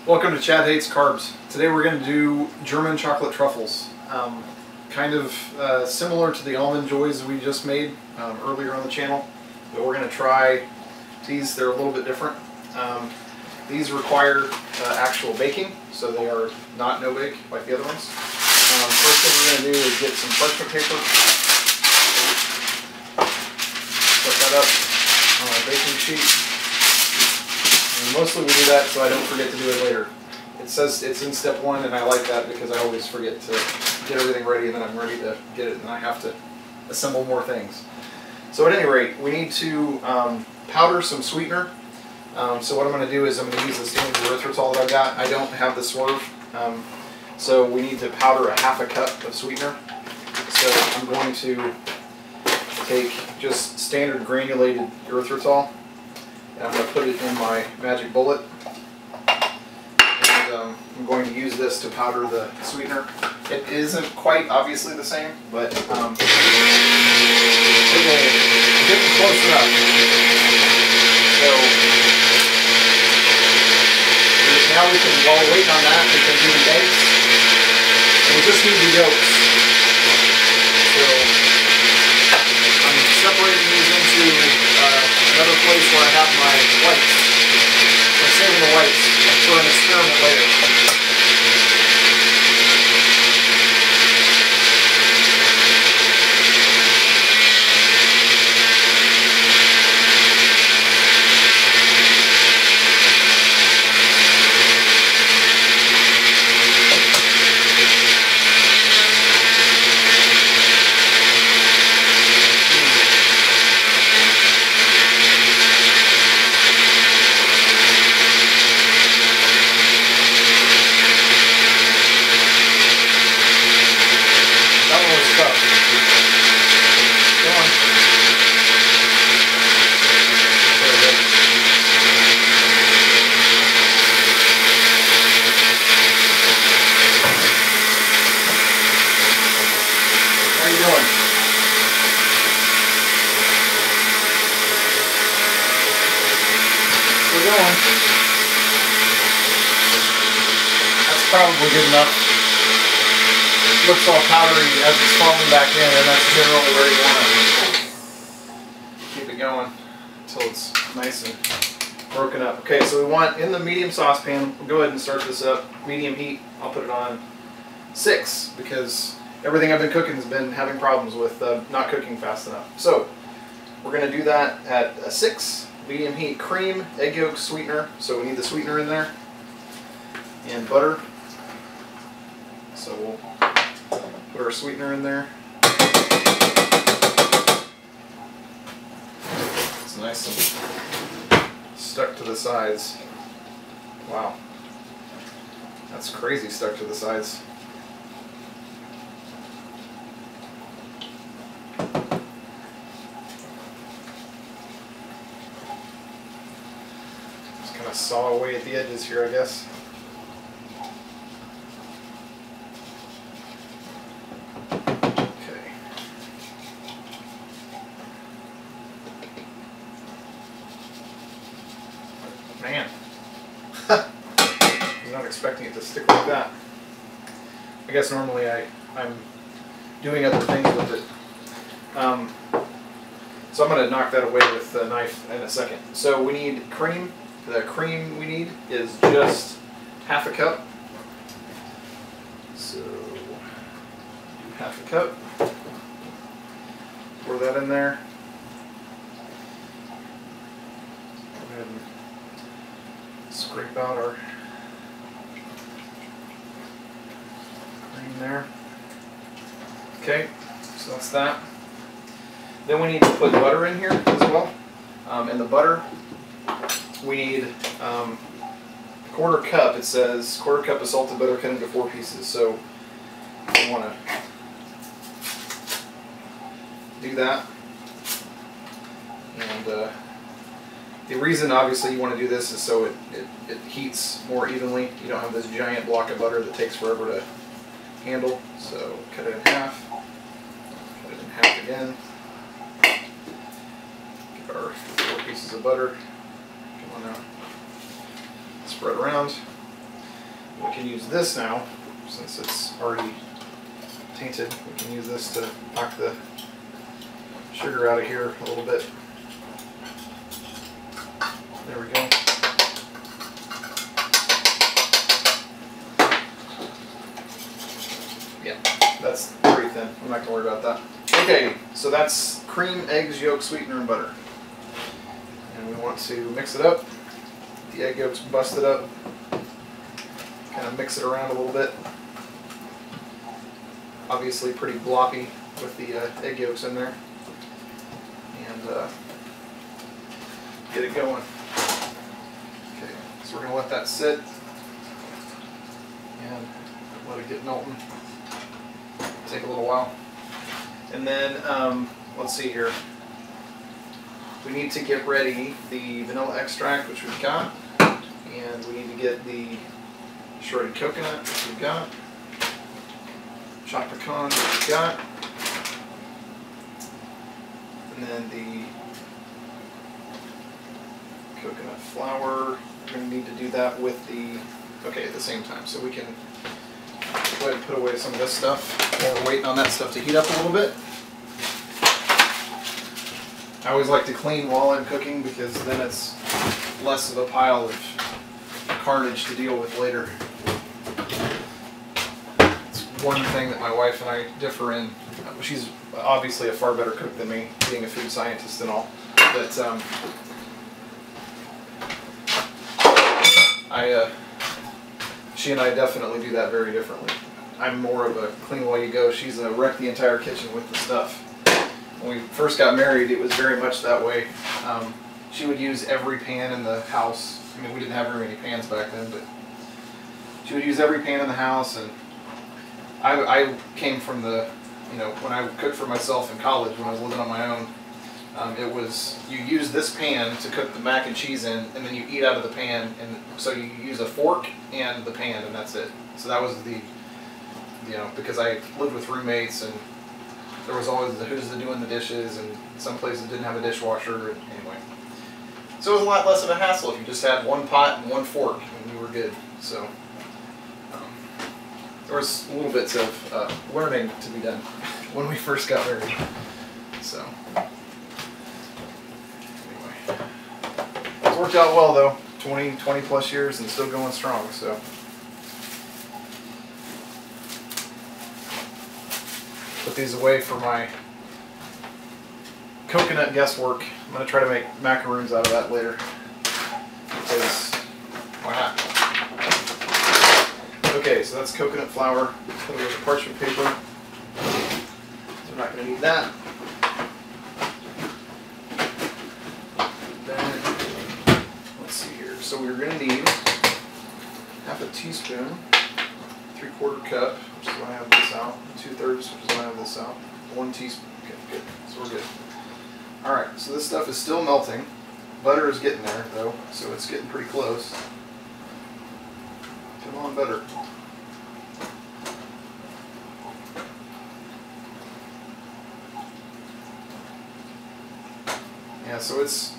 Welcome to Chad Hates Carbs. Today we're going to do German chocolate truffles. Kind of similar to the almond joys we just made earlier on the channel, but we're going to try these. They're a little bit different. These require actual baking, so they are not no-bake like the other ones. First thing we're going to do is get some parchment paper, set that up on a baking sheet. And mostly we do that so I don't forget to do it later. It says it's in step 1, and I like that because I always forget to get everything ready, and then I'm ready to get it, and I have to assemble more things. So at any rate, we need to powder some sweetener. So what I'm going to do is I'm going to use the standard erythritol that I've got. I don't have the swerve, so we need to powder a half a cup of sweetener. So I'm going to take just standard granulated erythritol, and I'm going to put it in my magic bullet. And I'm going to use this to powder the sweetener. It isn't quite obviously the same, but it will get close enough. So now we can, while we're waiting on that, we can do the eggs. And we just need the yolks. So I'm separating these into another place where I have my whites. I'm saving the whites for an experiment later. That's probably good enough. It looks all powdery as it's falling back in, and that's generally where you want to keep it going until it's nice and broken up. Okay, so we want, in the medium saucepan, we'll go ahead and start this up. Medium heat, I'll put it on 6 because everything I've been cooking has been having problems with not cooking fast enough. So we're going to do that at a 6. Medium heat, cream, egg yolk, sweetener, so we need the sweetener in there, and butter. So we'll put our sweetener in there. It's nice and stuck to the sides. Wow, that's crazy stuck to the sides. Kind of saw away at the edges here, I guess. Okay. Man. I'm not expecting it to stick like that. I guess normally I'm doing other things with it. So I'm going to knock that away with the knife in a second. So we need cream. The cream we need is just half a cup. So half a cup. Pour that in there. Go ahead and scrape out our cream there. Okay, so that's that. Then we need to put butter in here as well. And the butter, we need a quarter cup. It says quarter cup of salted butter cut into 4 pieces. So we want to do that. And the reason obviously you want to do this is so it heats more evenly. You don't have this giant block of butter that takes forever to handle. So cut it in half. Cut it in half again. Get our 4 pieces of butter. Come on now. Spread around. We can use this now, since it's already tainted. We can use this to knock the sugar out of here a little bit. There we go. Yeah, that's pretty thin. I'm not going to worry about that. Okay, so that's cream, eggs, yolk, sweetener, and butter. And we want to mix it up. The egg yolk's busted up. Kind of mix it around a little bit. Obviously pretty bloppy with the egg yolks in there. And get it going. Okay, so we're going to let that sit and let it get melting. Take a little while. And then, let's see here. We need to get ready the vanilla extract, which we've got. And we need to get the shredded coconut, which we've got. Chopped pecans, which we've got. And then the coconut flour. We're going to need to do that with the, okay, at the same time. So we can go ahead and put away some of this stuff while we're waiting on that stuff to heat up a little bit. I always like to clean while I'm cooking because then it's less of a pile of carnage to deal with later. It's one thing that my wife and I differ in. She's obviously a far better cook than me, being a food scientist and all. But she and I definitely do that very differently. I'm more of a clean while you go. She's a wreck the entire kitchen with the stuff. When we first got married, it was very much that way. She would use every pan in the house. I mean, we didn't have very many pans back then, but she would use every pan in the house. And I came from the, you know, when I cooked for myself in college, when I was living on my own, it was, you use this pan to cook the mac and cheese in, and then you eat out of the pan, and so you use a fork and the pan, and that's it. So that was the, you know, because I lived with roommates, and there was always the who's doing the dishes, and some places didn't have a dishwasher, and anyway. So it was a lot less of a hassle if you just had one pot and one fork, and you were good. So there was little bits of learning to be done when we first got married. So anyway, it's worked out well though. 20 plus years and still going strong. So put these away for my coconut guesswork. I'm going to try to make macaroons out of that later, because why not? Okay, so that's coconut flour. Put it with parchment paper. So we're not going to need that. Then, let's see here. So we're going to need half a teaspoon, 3/4 cup, which is why I have this out, 2/3, which is why I have this out, 1 teaspoon. Okay, good. So we're good. Alright, so this stuff is still melting. Butter is getting there, though, so it's getting pretty close. Come on, butter. Yeah, so it's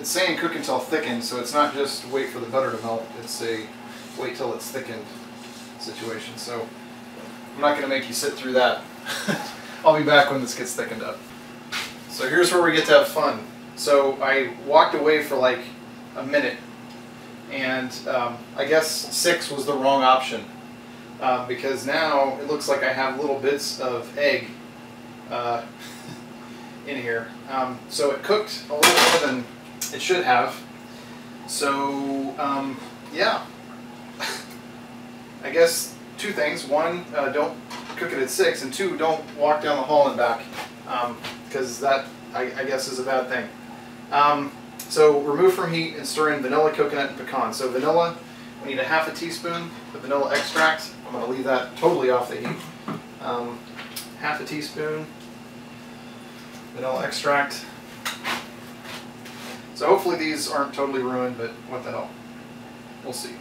saying cook until thickened, so it's not just wait for the butter to melt, it's a wait till it's thickened situation. So I'm not going to make you sit through that. I'll be back when this gets thickened up. So here's where we get to have fun. So I walked away for like a minute, and I guess 6 was the wrong option, because now it looks like I have little bits of egg in here. So it cooked a little more than it should have. So yeah, I guess 2 things. 1, don't cook it at 6, and 2, don't walk down the hall and back, because that I guess is a bad thing. So remove from heat and stir in vanilla, coconut, and pecan. So vanilla, we need a half a teaspoon of vanilla extract. I'm going to leave that totally off the heat. Half a teaspoon vanilla extract. So hopefully these aren't totally ruined, but what the hell. We'll see.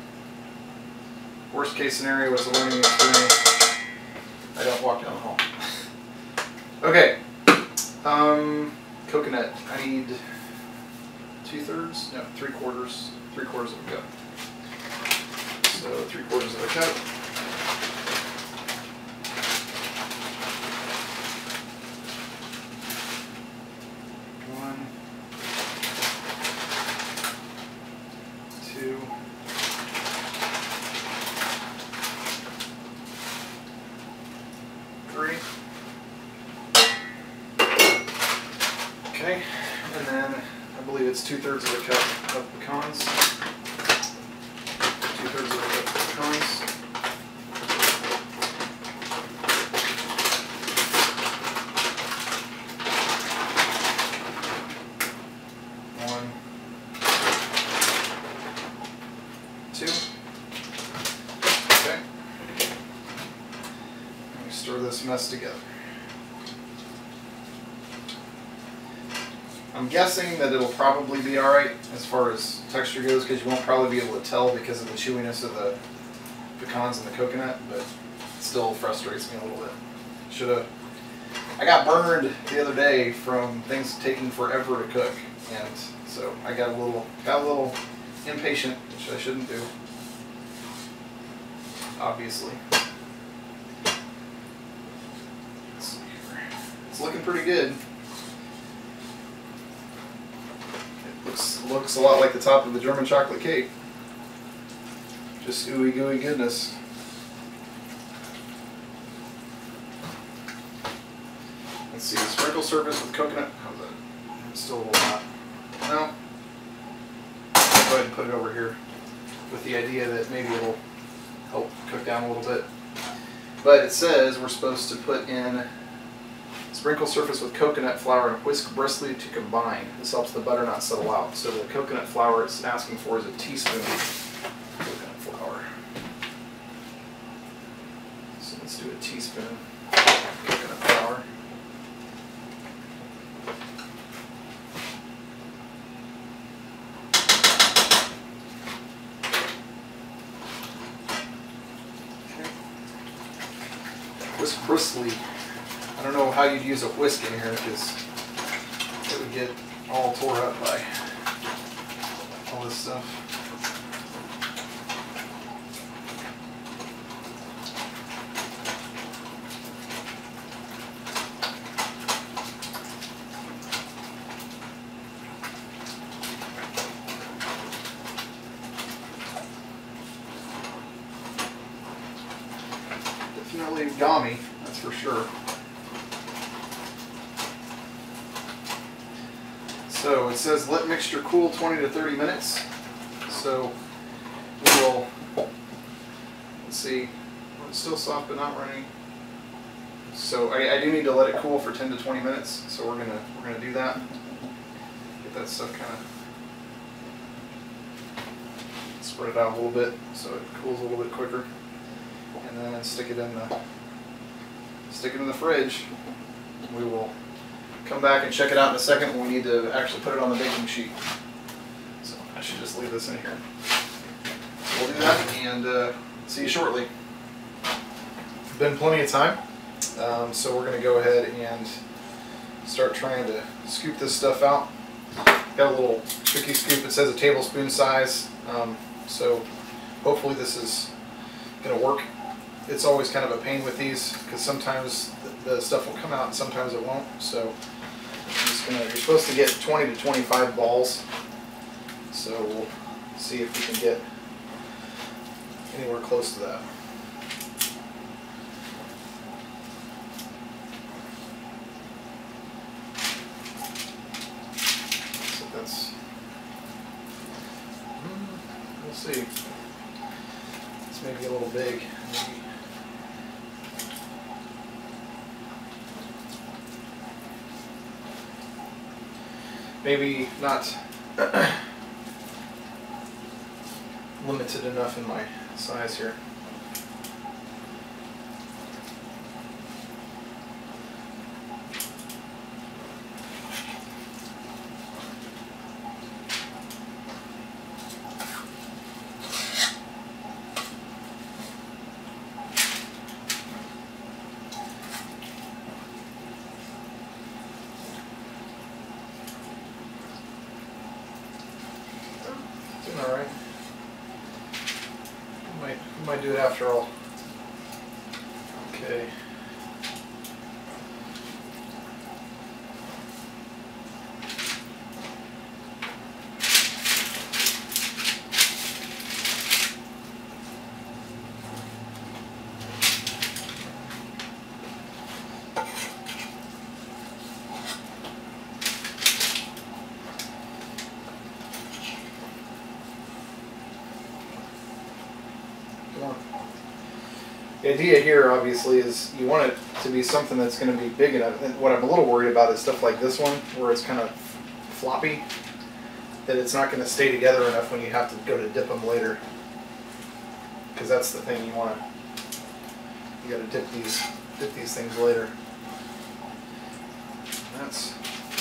Worst case scenario is a learning experience. I don't walk down the hall. Okay. Coconut. I need 2/3? No, 3/4. 3/4 of a cup. So 3/4 3/4 of a cup. One, two, three. Okay, and then I believe it's 2/3 of a cup of pecans. 2/3 of a cup of pecans. One, two. Okay. Let me stir this mess together. I'm guessing that it'll probably be alright as far as texture goes, because you won't probably be able to tell because of the chewiness of the pecans and the coconut, but it still frustrates me a little bit. I got burned the other day from things taking forever to cook, and so I got a little impatient, which I shouldn't do, obviously. Let's see here. It's looking pretty good. Looks a lot like the top of the German chocolate cake. Just ooey gooey goodness. Let's see, sprinkle surface with coconut. How's that? It's still a little hot. No. I'll go ahead and put it over here with the idea that maybe it'll help cook down a little bit. But it says we're supposed to put in sprinkle surface with coconut flour and whisk briskly to combine. This helps the butter not settle out. So the coconut flour it's asking for is a teaspoon of coconut flour. So let's do a teaspoon of coconut flour. Okay. Whisk briskly. I don't know how you'd use a whisk in here because it would get all tore up by all this stuff. Definitely gummy, that's for sure. So it says let mixture cool 20 to 30 minutes. So we will, let's see, it's still soft but not runny. So I do need to let it cool for 10 to 20 minutes. So we're gonna do that. Get that stuff kind of spread it out a little bit so it cools a little bit quicker, and then stick it in the fridge. We will come back and check it out in a second when we need to actually put it on the baking sheet. So I should just leave this in here. So we'll do that and see you shortly. Been plenty of time, so we're going to go ahead and start trying to scoop this stuff out. Got a little tricky scoop. It says a tablespoon size, so hopefully this is going to work. It's always kind of a pain with these because sometimes the stuff will come out and sometimes it won't. So you're supposed to get 20 to 25 balls. So we'll see if we can get anywhere close to that. So that's, we'll see. It's maybe a little big. Maybe not limited enough in my size here. Alright. I might do it after all. Okay. The idea here, obviously, is you want it to be something that's going to be big enough. And what I'm a little worried about is stuff like this one, where it's kind of floppy, that it's not going to stay together enough when you have to go to dip them later. Because that's the thing you want to. You got to dip these things later. That's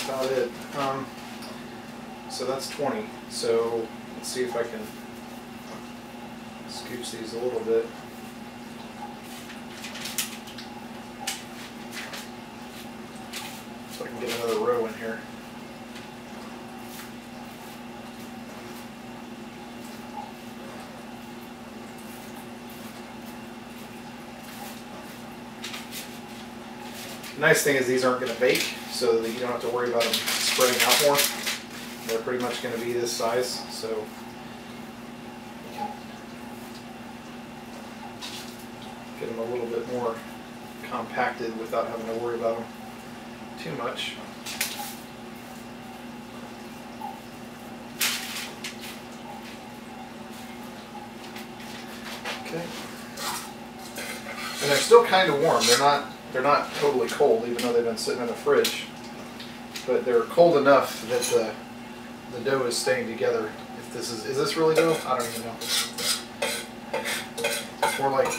about it. So that's 20. So let's see if I can scooch these a little bit. So I can get another row in here. The nice thing is these aren't going to bake, so that you don't have to worry about them spreading out more. They're pretty much going to be this size, so you can get them a little bit more compacted without having to worry about them too much. Okay. And they're still kind of warm. They're not totally cold, even though they've been sitting in the fridge. But they're cold enough that the dough is staying together. If this is this really dough? I don't even know. It's more like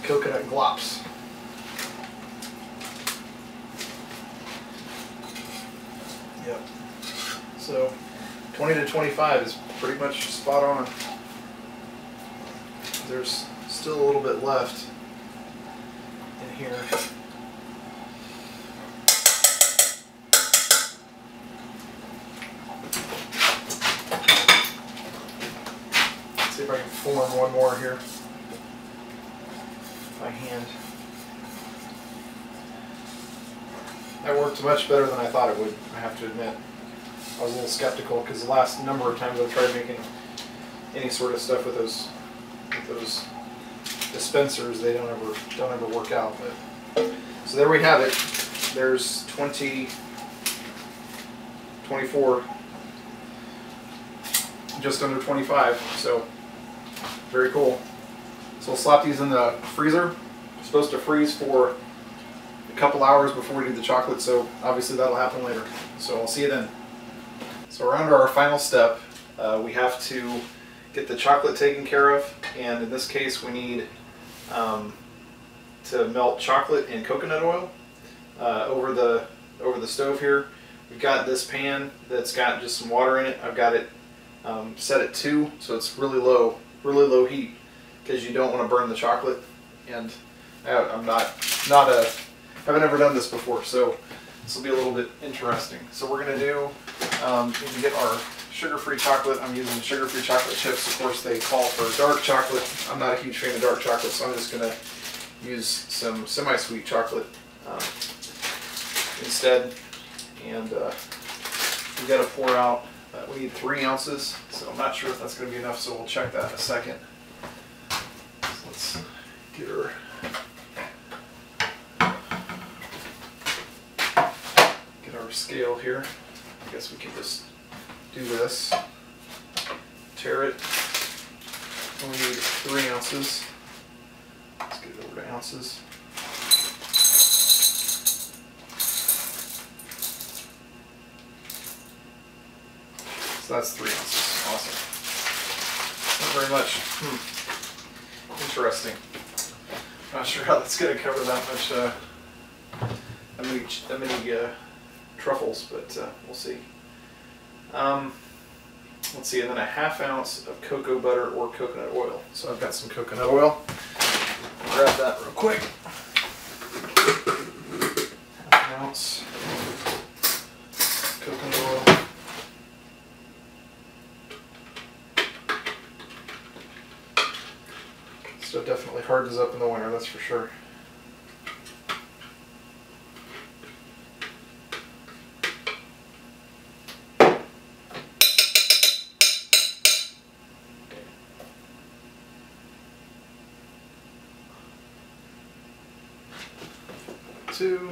coconut glops. Yep. So 20 to 25 is pretty much spot on. There's still a little bit left in here. Let's see if I can form one more here by hand. That worked much better than I thought it would, I have to admit. I was a little skeptical because the last number of times I've tried making any sort of stuff with those dispensers, they don't ever work out. But so there we have it. There's 20, 24, just under 25. So very cool. So we'll slap these in the freezer. It's supposed to freeze for a couple hours before we do the chocolate, so obviously that'll happen later. So I'll see you then. So we're on to our final step. We have to get the chocolate taken care of, and in this case we need to melt chocolate in coconut oil over the stove here. We've got this pan that's got just some water in it. I've got it set at 2, so it's really low heat, because you don't want to burn the chocolate. And I'm haven't ever done this before, so this will be a little bit interesting. So we're going to do, we can get our sugar-free chocolate. I'm using sugar-free chocolate chips. Of course, they call for dark chocolate. I'm not a huge fan of dark chocolate, so I'm just going to use some semi-sweet chocolate instead. And we've got to pour out, we need 3 ounces, so I'm not sure if that's going to be enough, so we'll check that in a second. So let's get our scale here. I guess we can just do this. Tare it. We need 3 ounces. Let's get it over to ounces. So that's 3 ounces. Awesome. Not very much. Interesting. Not sure how that's going to cover that much. That many truffles, but we'll see. Let's see, and then a ½ ounce of cocoa butter or coconut oil. So I've got some coconut oil. Grab that real quick. ½ ounce coconut oil. Stuff definitely hardens up in the winter, that's for sure. Two.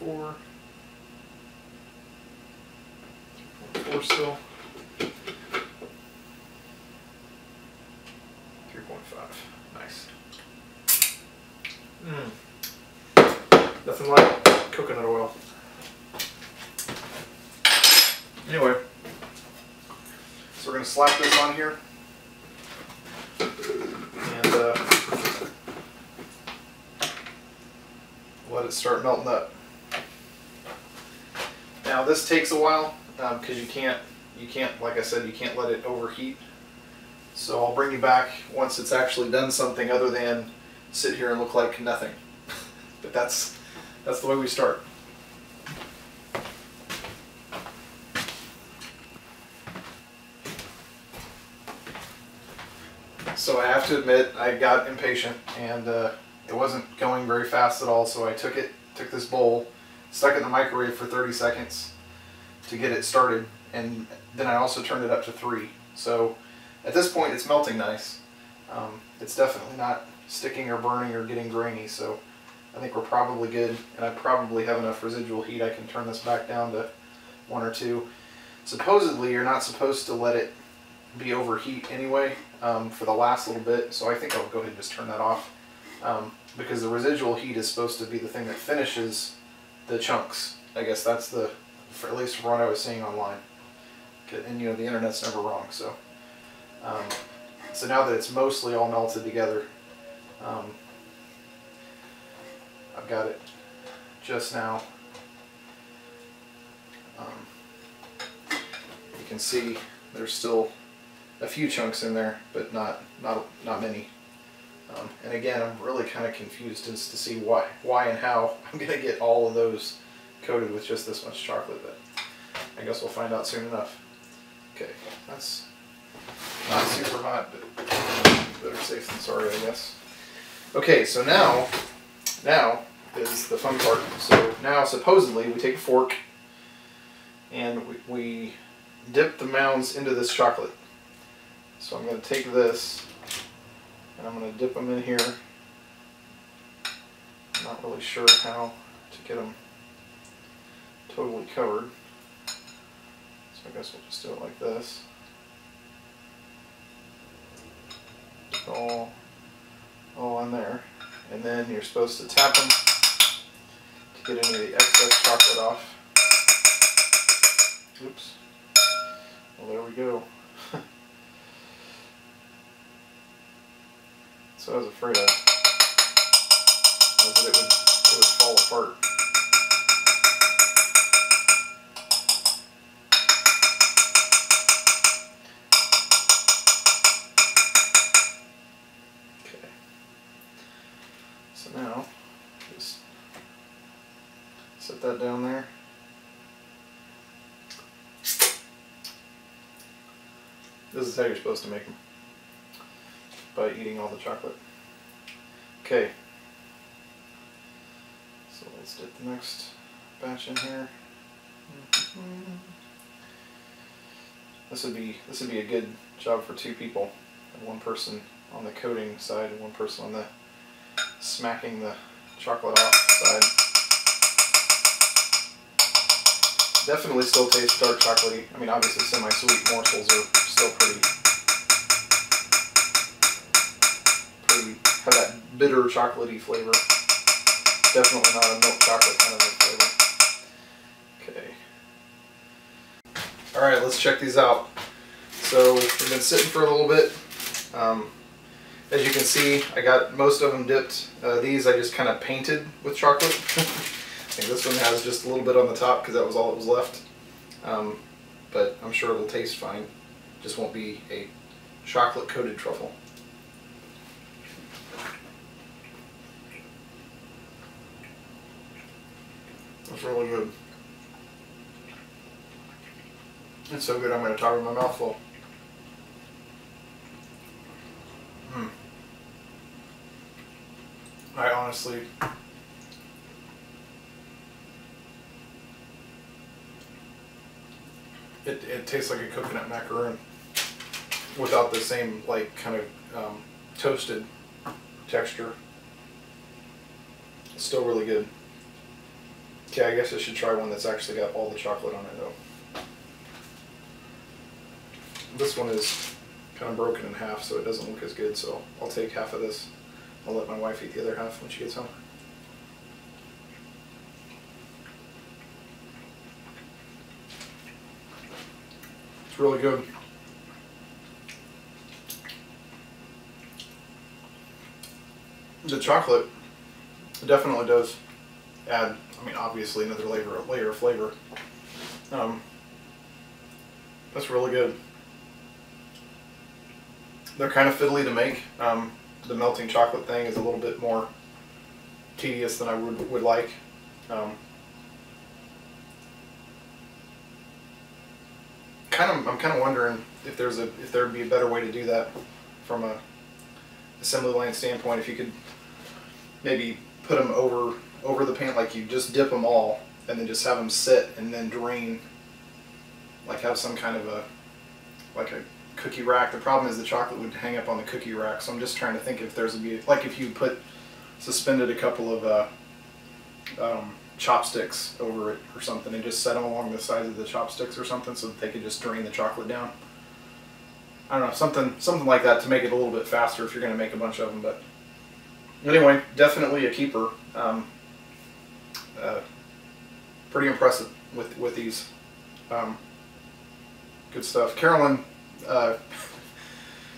3.4. 3.4 still. 3.5. Nice. Nothing like coconut oil. Anyway, so we're going to slap this on here. And let it start melting up. Now this takes a while because you can't, like I said, you can't let it overheat. So I'll bring you back once it's actually done something other than sit here and look like nothing. But that's the way we start. So I have to admit, I got impatient and it wasn't going very fast at all. So I took this bowl, stuck it in the microwave for 30 seconds to get it started, and then I also turned it up to 3. So at this point, it's melting nice. It's definitely not sticking or burning or getting grainy. So I think we're probably good, and I probably have enough residual heat. I can turn this back down to 1 or 2. Supposedly, you're not supposed to let it be overheat anyway for the last little bit, so I think I'll go ahead and just turn that off because the residual heat is supposed to be the thing that finishes the chunks. I guess that's at least from what I was seeing online. And you know, the internet's never wrong. So so now that it's mostly all melted together, I've got it just now. You can see there's still a few chunks in there, but not many. And again, I'm really kind of confused as to see why and how I'm going to get all of those coated with just this much chocolate, but I guess we'll find out soon enough. Okay, that's not super hot, but better safe than sorry, I guess. Okay, so now is the fun part. So now supposedly we take a fork and we dip the mounds into this chocolate. So I'm going to take this and I'm going to dip them in here. I'm not really sure how to get them totally covered. So I guess we'll just do it like this. All in there. And then you're supposed to tap them to get any of the excess chocolate off. Oops. Well, there we go. So I was afraid of was that it would fall apart. Okay. So now just set that down there. This is how you're supposed to make them, by eating all the chocolate. Okay, so let's dip the next batch in here. This would be a good job for 2 people. One person on the coating side and one person on the smacking the chocolate off side. Definitely still tastes dark chocolatey. I mean, obviously semi-sweet morsels are still pretty have that bitter chocolatey flavor. Definitely not a milk chocolate kind of a flavor. Okay. Alright, let's check these out. So we've been sitting for a little bit. As you can see, I got most of them dipped. These I just kind of painted with chocolate. I think this one has just a little bit on the top because that was all that was left. But I'm sure it'll taste fine. Just won't be a chocolate coated truffle. That's really good. It's so good I'm going to talk with my mouth full. I honestly... It tastes like a coconut macaroon without the same like kind of toasted texture. It's still really good. Okay, I guess I should try one that's actually got all the chocolate on it though. This one is kind of broken in half, so it doesn't look as good, so I'll take half of this. I'll let my wife eat the other half when she gets home. It's really good. The chocolate definitely does add, I mean, obviously another layer of flavor. That's really good. They're kind of fiddly to make. The melting chocolate thing is a little bit more tedious than I would like. I'm kind of wondering if there'd be a better way to do that from a assembly line standpoint. If you could maybe put them over the pan, like you just dip them all and then just have them sit and then drain, like have some kind of a cookie rack. The problem is the chocolate would hang up on the cookie rack, so I'm just trying to think if there's like if you suspended a couple of chopsticks over it or something and just set them along the sides of the chopsticks or something so that they could just drain the chocolate down. I don't know, something like that to make it a little bit faster if you're going to make a bunch of them. But anyway, definitely a keeper. Pretty impressive with these. Good stuff. Carolyn,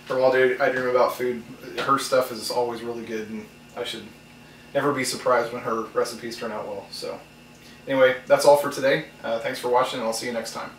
from All Day I Dream About Food, her stuff is always really good, and I should never be surprised when her recipes turn out well. So anyway, that's all for today. Thanks for watching, and I'll see you next time.